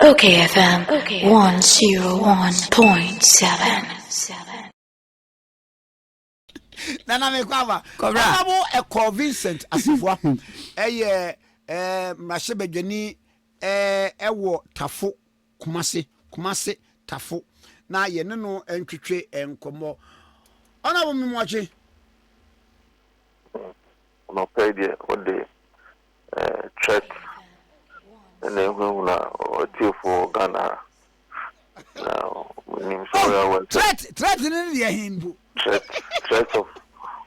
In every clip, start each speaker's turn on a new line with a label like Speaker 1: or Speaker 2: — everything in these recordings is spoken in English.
Speaker 1: OKFM 101.7.
Speaker 2: Nana me kwaba. Honorable Ekow Assafuah. Mashebedwani ewo tafo kumase tafo. Na ye ne no entwetwe enkomo. Honorable Mimwachi.
Speaker 3: No pay the what the threat and then when for Ghana. Now,
Speaker 2: threat in the Hindu.
Speaker 3: Threat of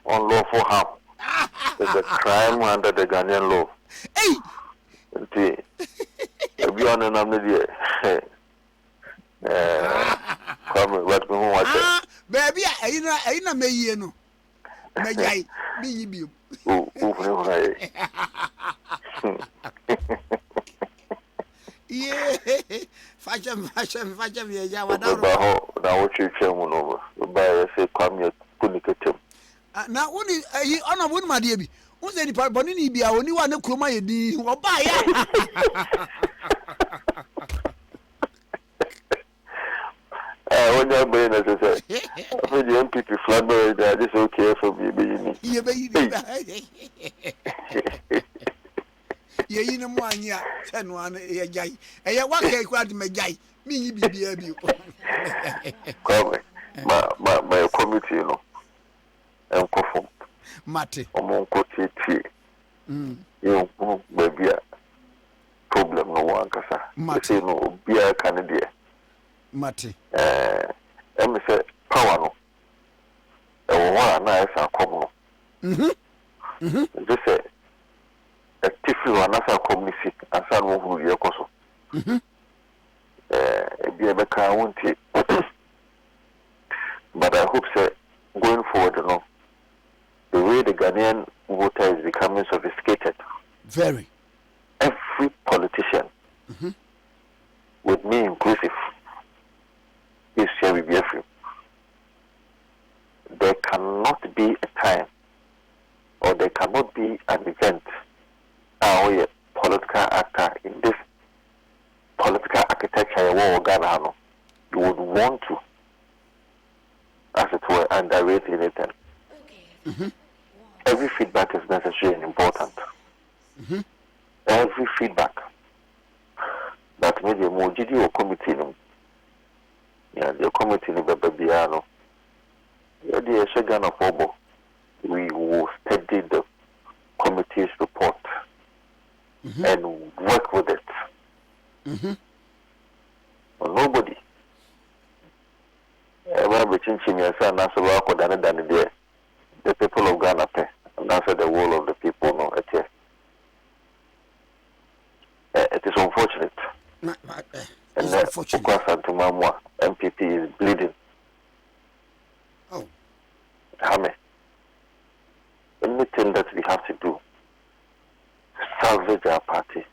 Speaker 3: unlawful harm. It's a crime under the Ghanaian law.
Speaker 2: Hey!
Speaker 3: Be on an amnesia. Come, what we want.
Speaker 2: Baby, I know me, you know. May I be. Yeah, fashion, yeah, what
Speaker 3: what you chairman over. By say, come here, couldn't
Speaker 2: now, only on a woman, my dear. Who's any part, but any be only one who come my D or buy.
Speaker 3: When you're being as I say, for the MPP flag, that is okay for me.
Speaker 2: You know, 1 year, 10 1 year, jay. And yet, what can quite me jay? Me be a view.
Speaker 3: Come, my committee, you know, and conform.
Speaker 2: Mate,
Speaker 3: among coach, you know, maybe a problem no one, because I say no, be a Canadian.
Speaker 2: Mate,
Speaker 3: and say, power no. And one nice and common. Just say, a tiffy one as a community, and some who you also. Be a better, I won't take. But I hope, say, going forward, you know, the way the Ghanaian voter is becoming sophisticated.
Speaker 2: Very.
Speaker 3: Every politician, with me inclusive, is here with free. There cannot be a time, or there cannot be an event, or a political actor in this political architecture of Ghana, you would want to, as it were, underrate anything. Every feedback is necessary and important. Every feedback that maybe a mojidi or committee, the committee in the Babiano, the Shagana Fobo, we will study the committee's report and work with it. But nobody ever between Chimia and Nassau than the people of Ghana pay, and that's the whole of the people know it. It is unfortunate.
Speaker 2: It's unfortunate.
Speaker 3: Because MPP is bleeding.
Speaker 2: Oh.
Speaker 3: Hame. Anything that we have to do to salvage our party.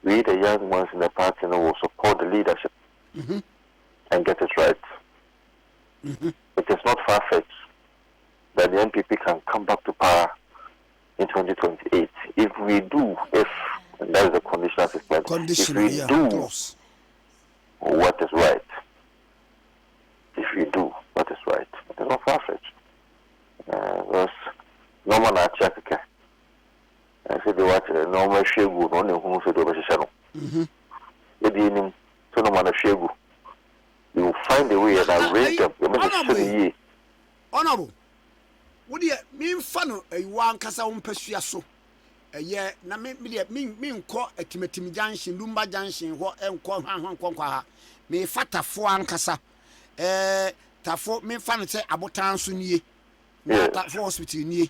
Speaker 3: We, the young ones in the party, will support the leadership and get it right. It is not far-fetched that the NPP can come back to power in 2028. If we do, and that is the condition as it's like, if we do what is right, it is not far-fetched. Because no man at Chakaka, I said, they watch a normal shegu, only who said over the shadow. So no man a shegu. You will find a way and raise up the message.
Speaker 2: Honorable. Would you mean fun a one casa on Persuaso? A year, na me call a Timothy Junction, Lumba Junction, what and Conquaha. Me fata for Ancassa. Tafo me fan say abotan so nie. Na tafo hospital nie.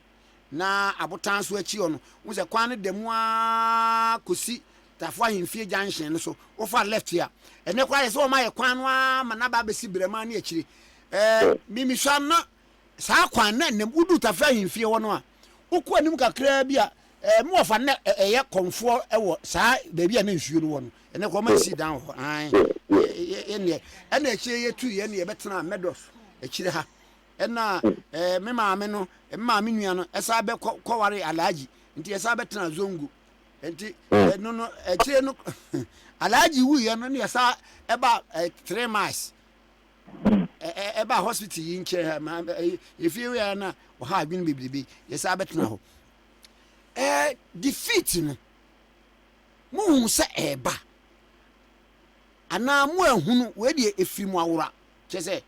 Speaker 2: Na abotan so achi ono. Wo se kwan de mu a kosi tafo ahemfie junction so. Wo fa left here. Ene kwa se o ma ye kwan no a ma na ba besi brema na akiri. Mimi hwa na saa kwan na nem udu tafo ahemfie wo no a. Wo anim kakra bi a mo ofa na eye konfo ewo saa ba bi a na nsuo no wo no. Ene kwa ma si down ho. Ai. Ene akire yetu ye ne ye betena medos akire ha. Ena me maame no me maame nua no esa be kware alaji nti esa betena zongo enti no ekire no alaji wu ye no ne sa eba 3 miles eba hospital yi nche ma if you are na o ha adwin bebrebe ye sa betena ho defeat no mu se eba ana mu ehunu we de efiri mu awura che se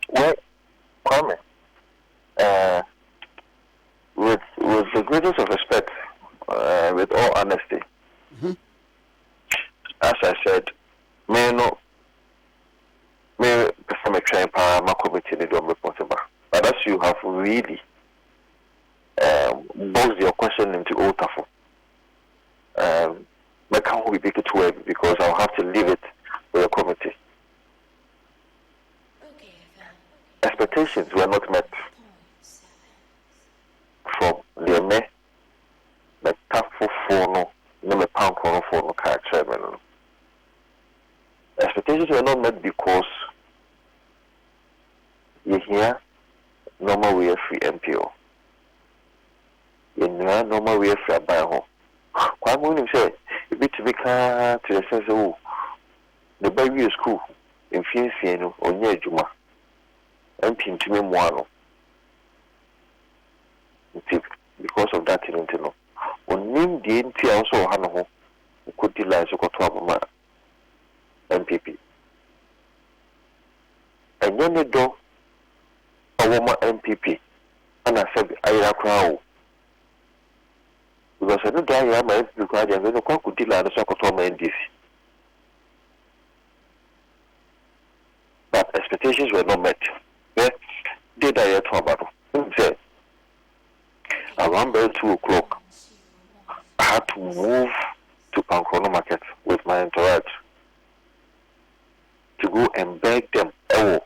Speaker 3: well, Kwame, with the greatest of respect, with all honesty, as I said, me perform a train para my committee need to report about. But as you have really boxed your question into Otafo, I can't be big to it because I'll have to leave it with the committee. Expectations were not met from the me, the tafu fono, no me pound corner fono car chairman. Expectations were not met because you hear normal way free MPO. You know normal way free buy home. Why wouldn't you say a bit to be to the sense of the baby school in Fincino or near Juma? MP to me one because of that you know. On name the NT also Hano could delay so got to MPP. And then the door a woman MPP and I said I crowd because I don't die my because I don't could delay the soccer to my NDC. But expectations were not met. Did I talk about it? Around 2 o'clock, I had to move to Pankrono Market with my entourage to go and beg them. Oh,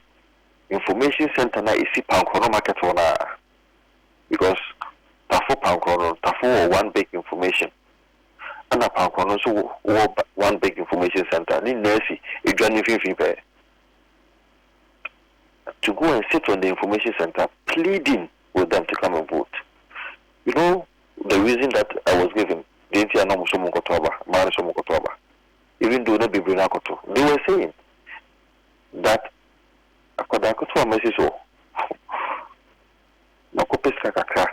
Speaker 3: information center now is Pankrono Market because Tafo Pankrono, Tafo one big information, and a Pankrono so one big information center. Ni nurse, it joined me to go and sit on the information center, pleading with them to come and vote. You know, the reason that I was given, even though not be they were saying that Akodakoto Messiso, Nakopes Kakaka,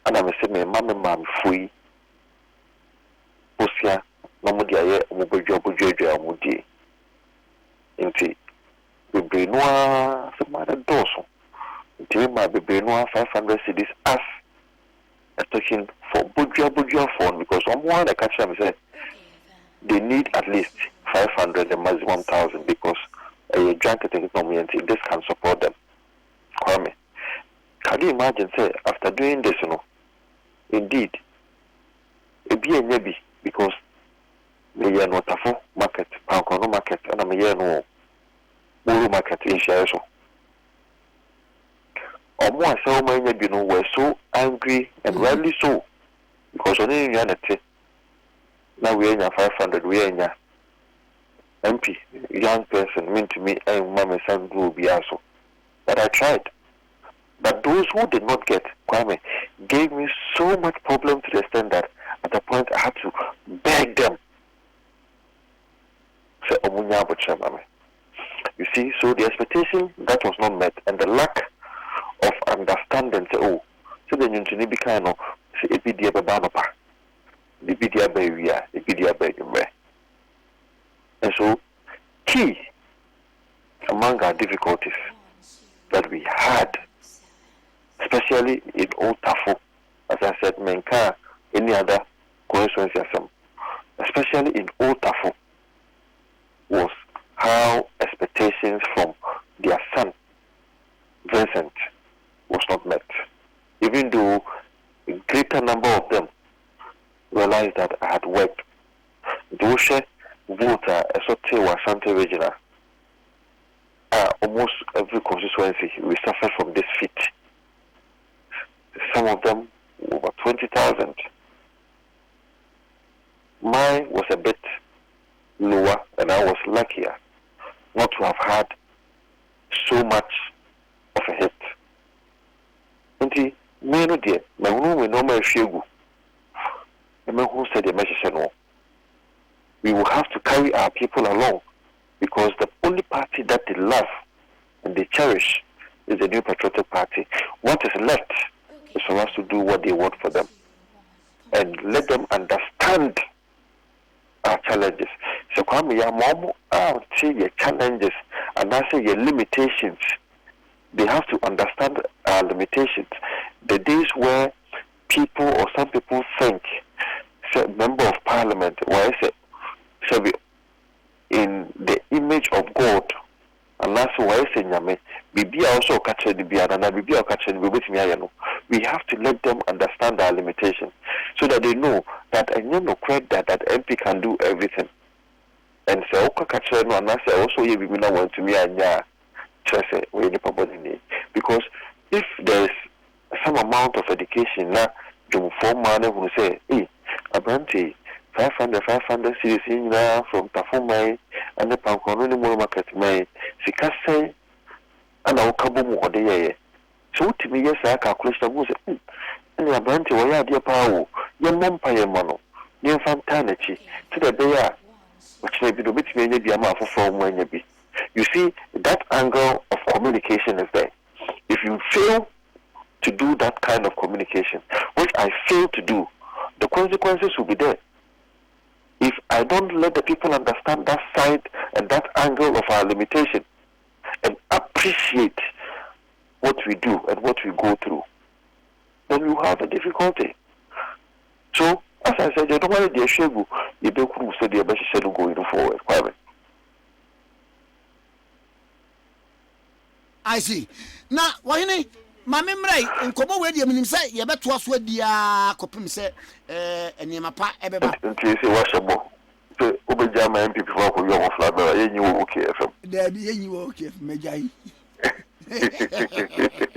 Speaker 3: and I'm saying, Mamma, free, Osia, Mamudia, Mubujo, Mudi, Inti. Benoit, some other dorsal. My Benoit 500 cities as a token for Buja phone because someone I catch them say they need at least 500 and maximum 1,000 because a joint community this can support them. Kwame, can you imagine say after doing this, you know, indeed, it be a maybe because they are not a full market, Pankono market, and I'm a no. Buru market in Shaso. Almost so many people were so angry and rightly so because on any reality now we are 500, we are MP, young person, mean to me, and Mama son grew be also. But I tried. But those who did not get Kwame gave me so much problem to the extent that at the point I had to beg them. Say, Omunya Butcher, Mama. You see, so the expectation that was not met and the lack of understanding, say, oh, so then you need to be kind of, say, a BDA Babanopa, the BDA Baywea, the BDA Baywea. And so, key among our difficulties that we had, especially in Old Tafo, as I said, Menka, any other constituency, especially in Old Tafo, was how expectations from their son, Vincent, was not met. Even though a greater number of them realized that I had worked. Those voter, was Santa Regina, almost every constituency, we suffered from this feat. Some of them over 20,000. Mine was a bit lower, and I was luckier not to have had so much of a hit. And me no dear, my room will no more shegu. The man who said the message no. We will have to carry our people along because the only party that they love and they cherish is the New Patriotic Party. What is left is for us to do what they want for them and let them understand our challenges. So Kwame ya mom out see your challenges and I say your limitations. They have to understand our limitations. The days where people or some people think say member of parliament why say in the image of God and that's why I say nyame bibi also catch the biana na bibi catch the betimi ayano. We have to let them understand our limitations so that they know that I no credit that MP can do everything. And so catch no and say also you bibi na want to me anya say we need name because if there is some amount of education na the form man who say hey abante 500 series in from Tafumai and the Pankononi market may sika say and our kaboom or the year. So to me, yes, I calculation was and the abante where dear power, your mumpire mono, near fantanity to the bear, which may be the bit may be a mouth from when you be. You see, that angle of communication is there. If you fail to do that kind of communication, which I fail to do, the consequences will be there. If I don't let the people understand that side and that angle of our limitation and appreciate what we do and what we go through, then you have a difficulty. So, as I said, you don't want to shegu, you don't want to say the best going forward.
Speaker 2: I see. Now, why any? My memory in Kobo where you mean say you better was with the copim say and Yamapa Ebeba.
Speaker 3: Until you wash a book. So, Obajama and people who you off like that, you okayfm.
Speaker 2: There be any okayfm, Majai.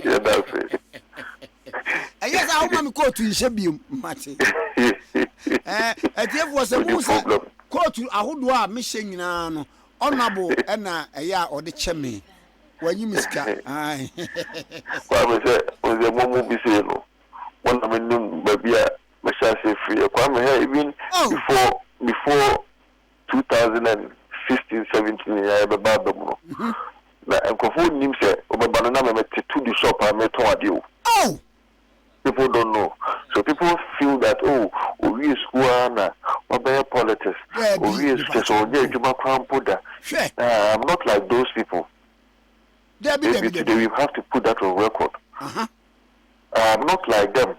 Speaker 3: Yeah, that's it.
Speaker 2: I guess I want to go to Shabi, Matty. It was a problem. Go to Ahudwa, mission honorable and a ya or the chimney. When you miss cat, aye.
Speaker 3: Kwame said, was a moment be saying, one of them, baby, my chance free. Kwame here, even before 2016, 17, I have a bad dog. Now, I'm confused him say, oh, banana, I met to the shop, I met to you.
Speaker 2: Oh,
Speaker 3: people don't know. So people feel that, we is Guana, or better politics, or we is just on the Juba Crown Puda. I'm not like those people. Maybe today we have to put that on record. I'm not like them.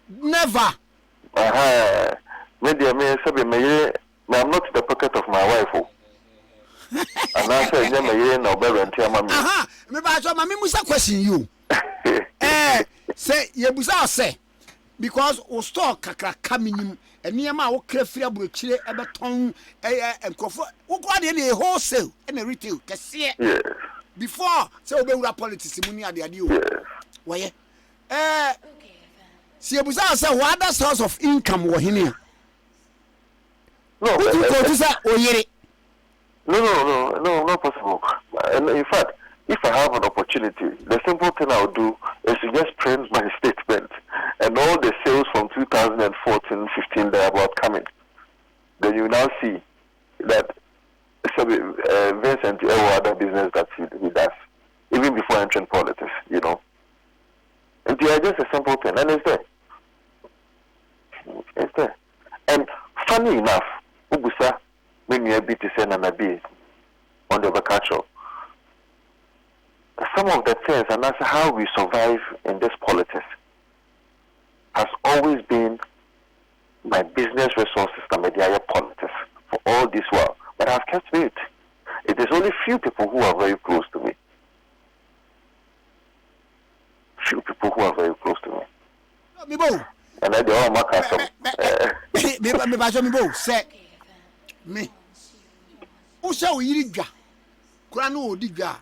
Speaker 2: Never.
Speaker 3: Maybe I may say, I'm not in the pocket of my wife. And I say, no better until my
Speaker 2: maybe I told my Musa question you. Say, Yebusa say, because o store kakra coming and near my crefree chile ebeton and comfort. Who got any wholesale and a retail?
Speaker 3: Yes.
Speaker 2: Before, so we were politics, money at the idea. Why, see, was also what other source of income were here. No,
Speaker 3: not possible. And in fact, if I have an opportunity, the simple thing I'll do is to just print my statement and all the sales from 2014, 15 that are about coming. Then you now see that. So Vincent or other business that he does, even before entering politics, you know. And they are just a simple thing, and it's there. It's there. And funny enough, Ubusa, when you are to send an abi on the culture, some of the things, and that's how we survive in this politics, has always been my business resources and media politics for all this while. But I've kept it. It is only few people who are very close to me. Few people who are very close to me. And I do all my custom.
Speaker 2: Say me. Who shall we diga? Krano diga.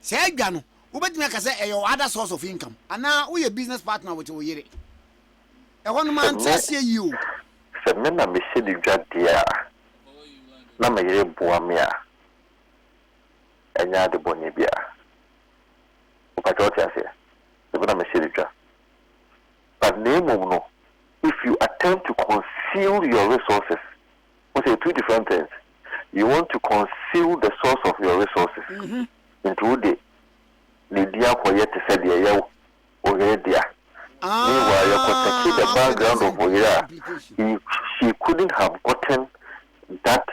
Speaker 2: Say gano. Who bet me say your other source of income. And now we a business partner with you. I want man to say you.
Speaker 3: Say me na me say diga dia. Na me yere boa me a enya de boni bia o pa cho tia se e na me shiri twa But no, if you attempt to conceal your resources, what's two different things? You want to conceal the source of your resources into the dia for yet to say the yellow or there. Meanwhile, you're protecting the background of Oira. She couldn't have gotten that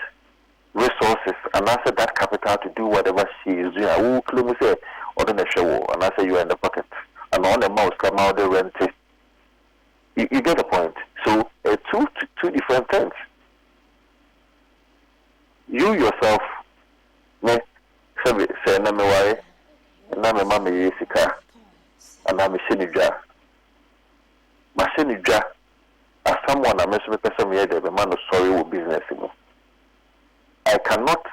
Speaker 3: resources and also that capital to do whatever she is doing. I will claim say, or the show, and I say you're in the pocket. And all the mouse come out the rent. You get the point. So, two different things. You yourself, me, say, na me why, na me mama yesika, and na me shenija. Ma shenija, as someone I mess with person here, the man is sorry with business. I cannot,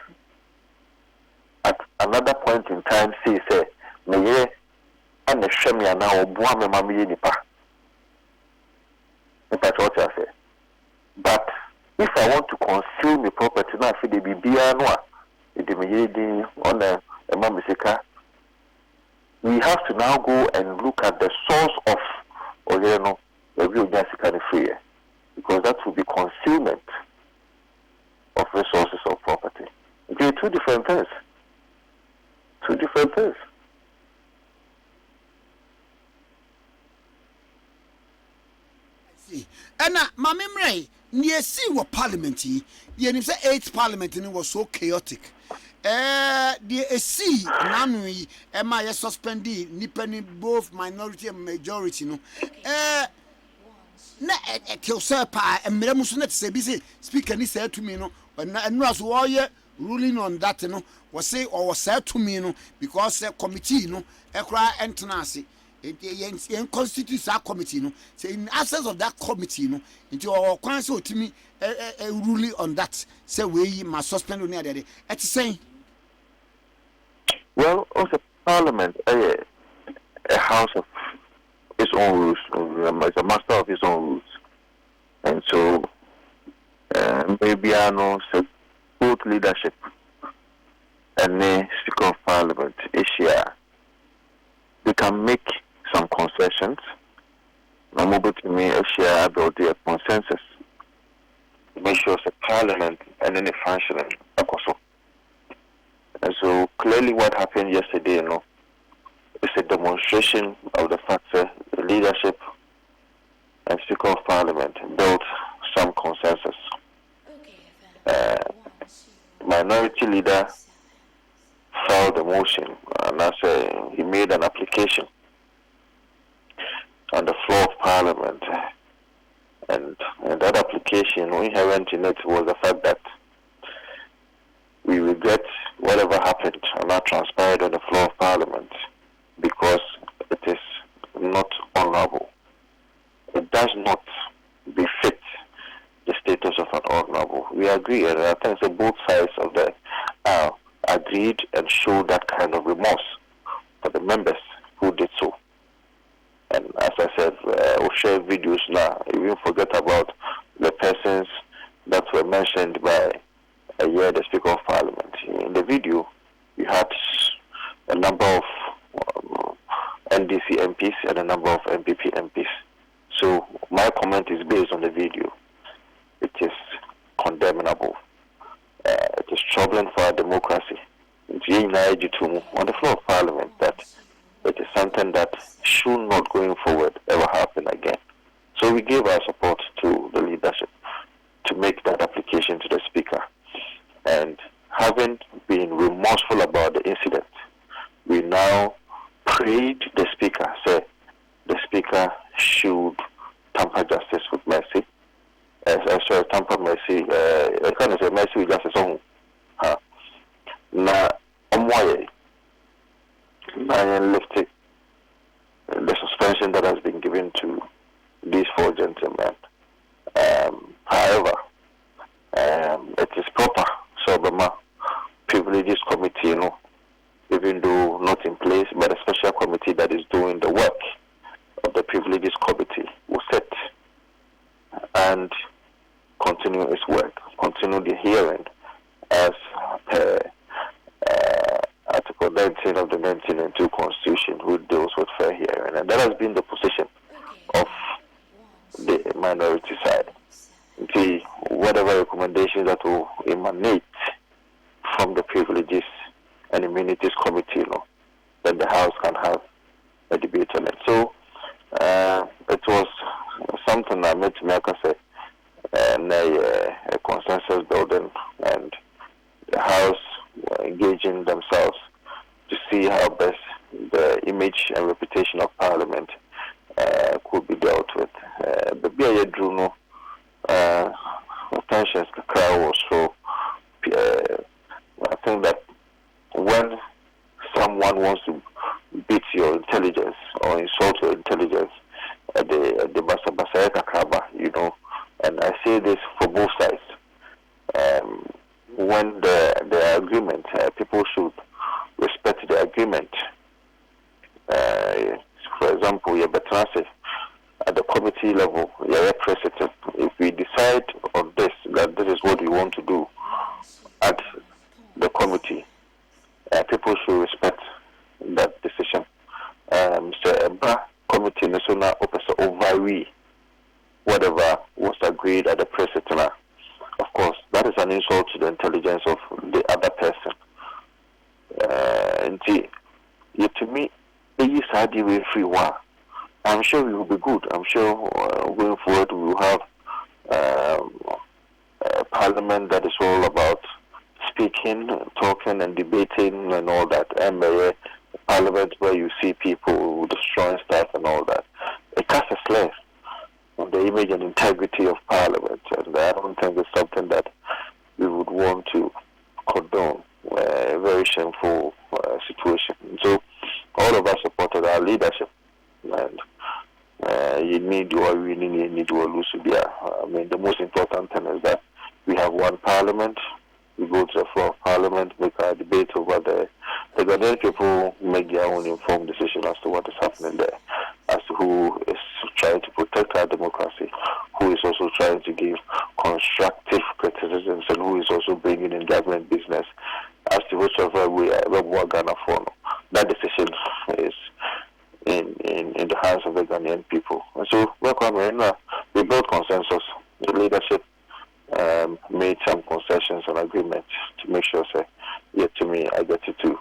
Speaker 3: at another point in time, say, me ye, and the shemia now, boy, me mama ye nipa. That's what I say. But if I want to conceal my property, now for the BBA, on the Mamisika, we have to now go and look at the source of the real Jessica free, because that will be concealment of resources of property. Okay, two different things. Two different things.
Speaker 2: And my memory near see what parliament the 8th parliament was so chaotic. The see nanui am I suspended nipping both minority and majority no na till serpa and Miramusunet say busy speaker ni said to me no and was warrior ruling on that no was say or was said to me no because committee no a cry entrance in constitutes our committee no say in absence of that committee no into our council to me a ruling on that say we must suspend on the other day at saying
Speaker 3: well also parliament a house of its own rules, it's a master of its own rules, and so maybe I know both leadership and the Speaker of Parliament Asia they can make some concessions. I'm able to make Asia about their consensus to make sure the Parliament and then the functioning. And so clearly, what happened yesterday, is a demonstration of the fact that the leadership and Speaker of Parliament built some consensus. Minority leader filed a motion, and he made an application on the floor of Parliament. And that application, inherent in it was the fact that we regret whatever happened and that transpired on the floor of Parliament, because it is not honorable. It does not befit the status of an honorable. We agree, and I think both sides of the agreed and showed that kind of remorse for the members who did so. And as I said, we'll share videos now. You won't forget about the persons that were mentioned by the Speaker of Parliament. In the video, you had a number of NDC MPs and a number of MPP MPs. So my comment is based on the video. It is condemnable. It is troubling for our democracy. It's on the floor of Parliament that it is something that should not going forward ever happen again. So we gave our support to the leadership to make that application to the Speaker. And having been remorseful about the incident, we now prayed the Speaker, say the Speaker should tamper justice with mercy. Tamper mercy, I can't say mercy with justice on. Now, I lifted the suspension that has been given to these four gentlemen. However, it is proper. So, the privileges committee, even though not in place, but a special committee that is doing the work of the privileges committee will sit and continue its work, continue the hearing as per Article 19 of the 1992 Constitution, who deals with fair hearing. And that has been the position of minority side. The whatever recommendations that will emanate from the Privileges and Immunities Committee, that the House can have a debate on it. So it was something that made me say a consensus building, and the House were engaging themselves to see how best the image and reputation of Parliament could be dealt with. The BIA drew no tensions was so. I think that when someone wants to beat your intelligence or insult your intelligence, the basa kakraba, and I say this for both sides. When the agreement, people should respect the agreement. For example, you're better at the committee level, you're president. If we decide on this, that this is what we want to do at the committee, people should respect that decision. So a committee national overrule whatever was agreed at the president. Of course, that is an insult to the intelligence of the other person. And to me, I'm sure we will be good. I'm sure going forward we will have a parliament that is all about speaking, talking, and debating and all that. And a parliament where you see people destroying stuff and all that. It casts a slur on the image and integrity of Parliament, and I don't think it's something that we would want to condone. A very shameful situation. So all of us supported our leadership, and you need or winning, you need or lose. I mean, the most important thing is that we have one Parliament. We go to the floor of Parliament, make our debate over the Ghanaian people make their own informed decision as to what is happening there, as to who is trying to protect our democracy, who is also trying to give constructive criticisms, and who is also bringing in government business, as to whichever way we're Ghana for. That decision is in the hands of the Ghanaian people. And so we built consensus. The leadership made some concessions and agreements to make sure, to me, I get it to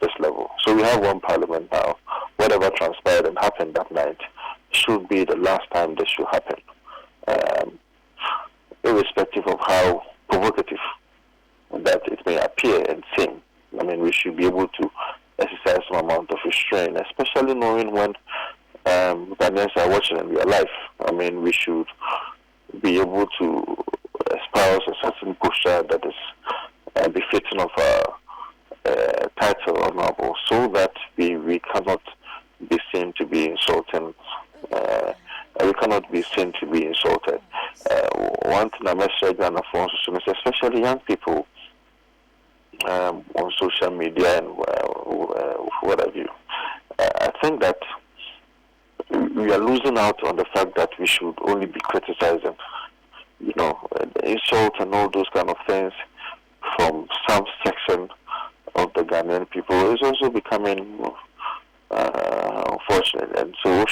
Speaker 3: this level. So we have one Parliament now. Whatever transpired and happened that night should be the last time this should happen, irrespective of how provocative that it may appear and seem. I mean, we should be able to exercise some amount of restraint, especially knowing when Ghanaians are watching in real life. I mean, we should be able to espouse a certain posture that is befitting of our title honorable, so that we cannot be seen to be insulting. We cannot be seen to be insulted. One thing I message Ghana for, especially young people on social media and what have you. I think that we are losing out on the fact that we should only be criticizing, insult and all those kind of things from some section of the Ghanaian people is also becoming unfortunate. And so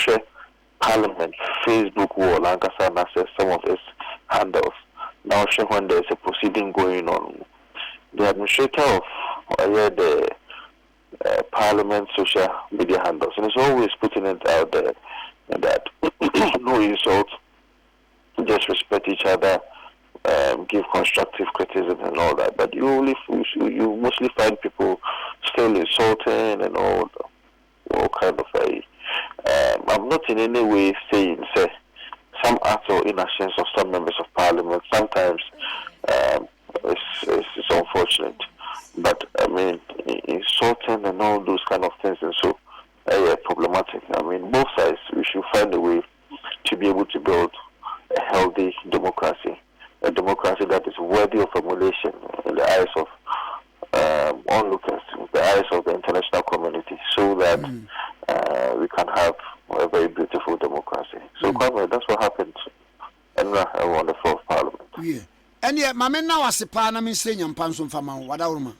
Speaker 3: Parliament, Facebook wall, Lankasa and access some of its handles. Now when there's a proceeding going on, the administrator of the Parliament social media handles, and it's always putting it out there that no insult, just respect each other, give constructive criticism and all that. But you mostly find people still insulting and all kind of I'm not in any way saying some acts or inactions of some members of Parliament sometimes it's unfortunate, but I mean insulting and all those kind of things, and so problematic. I mean, both sides, we should find a way to be able to build a healthy democracy, a democracy that is worthy of emulation in the eyes of onlookers, in the eyes of the international community, so that we can have a very beautiful democracy. So, Kwame, that's what happened in a wonderful Parliament.
Speaker 2: Yeah. And yet, my men now are separated. I'm saying, I'm passing from my what I want.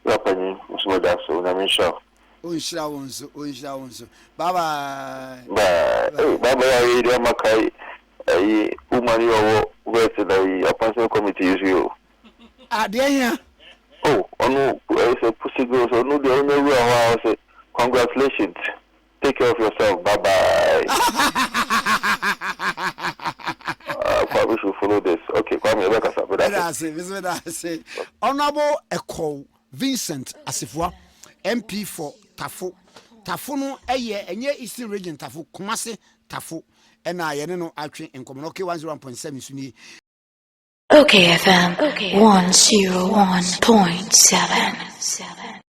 Speaker 3: Yapani, so that's so. I'm sure.
Speaker 2: Unshra onso. Bye bye.
Speaker 3: Bye. Bye bye. a woman you work in a personal committee is you.
Speaker 2: Dear,
Speaker 3: Oh, no, it's a pussy girl, so no, the only way I say, congratulations. Take care of yourself. Bye bye. We should follow this. Okay, come here,
Speaker 2: I say, Honorable Ekow Vincent Assafuah, MP for Tafo. Tafo no eye enye Eastern Region Tafo Kumase Tafo. Ena ye no atwe enkomo okay 101.7 suni.
Speaker 1: OKFM 101.7.